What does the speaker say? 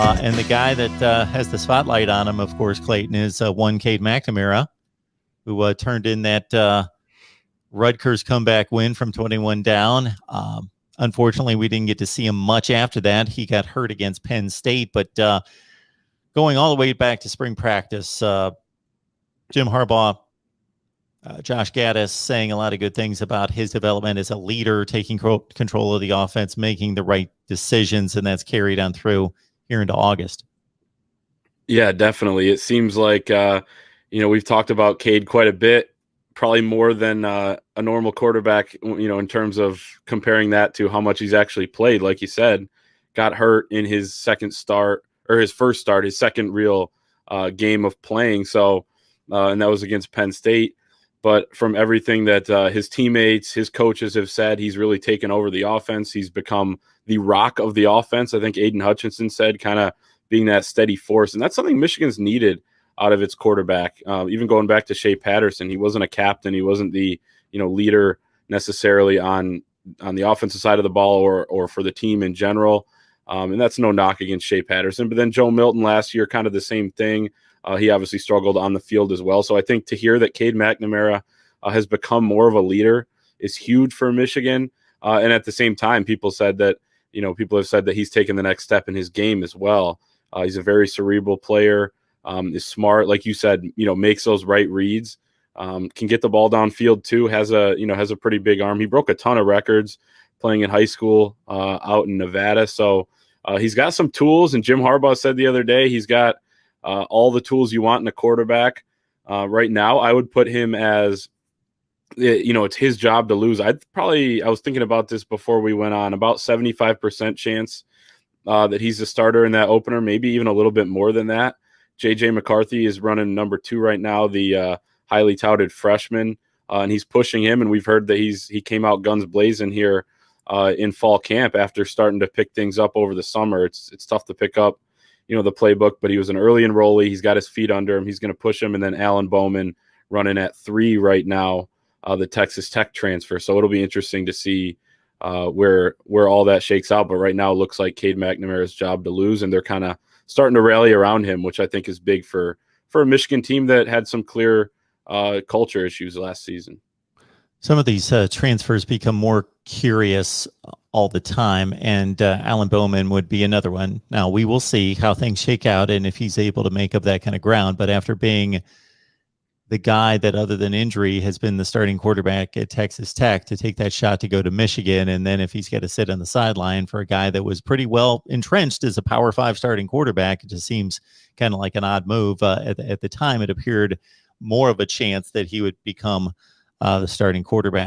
And the guy that has the spotlight on him, of course, Clayton, is one Cade McNamara, who turned in that Rutgers comeback win from 21 down. Unfortunately, we didn't get to see him much after that. He got hurt against Penn State, but going all the way back to spring practice, Jim Harbaugh, Josh Gaddis saying a lot of good things about his development as a leader, taking control of the offense, making the right decisions, and that's carried on through here into August. Yeah, definitely. It seems like, we've talked about Cade quite a bit, probably more than a normal quarterback, in terms of comparing that to how much he's actually played. Like you said, got hurt in his second real game of playing. So, and that was against Penn State. But from everything that his teammates, his coaches have said, he's really taken over the offense. He's become the rock of the offense. I think Aiden Hutchinson said, kind of being that steady force. And that's something Michigan's needed out of its quarterback. Even going back to Shea Patterson, he wasn't a captain. He wasn't the leader necessarily on the offensive side of the ball or for the team in general. And that's no knock against Shea Patterson. But then Joe Milton last year, kind of the same thing. He obviously struggled on the field as well. So I think to hear that Cade McNamara has become more of a leader is huge for Michigan. And at the same time, people have said that he's taken the next step in his game as well. He's a very cerebral player, is smart, like you said, makes those right reads, can get the ball downfield too, has a pretty big arm. He broke a ton of records playing in high school out in Nevada. So he's got some tools, and Jim Harbaugh said the other day he's got all the tools you want in a quarterback. Right now, I would put him as, it's his job to lose. I was thinking about this before we went on, about 75% chance that he's the starter in that opener, maybe even a little bit more than that. J.J. McCarthy is running number 2 right now, the highly touted freshman, and he's pushing him. And we've heard that he came out guns blazing here in fall camp after starting to pick things up over the summer. It's tough to pick up the playbook, but he was an early enrollee. He's got his feet under him. He's going to push him. And then Alan Bowman running at 3 right now, the Texas Tech transfer. So it'll be interesting to see where all that shakes out. But right now it looks like Cade McNamara's job to lose, and they're kind of starting to rally around him, which I think is big for a Michigan team that had some clear culture issues last season. Some of these transfers become more curious all the time, and Alan Bowman would be another one. Now, we will see how things shake out and if he's able to make up that kind of ground. But after being the guy that, other than injury, has been the starting quarterback at Texas Tech, to take that shot to go to Michigan, and then if he's got to sit on the sideline for a guy that was pretty well entrenched as a Power 5 starting quarterback, it just seems kind of like an odd move. At the time, it appeared more of a chance that he would become the starting quarterback.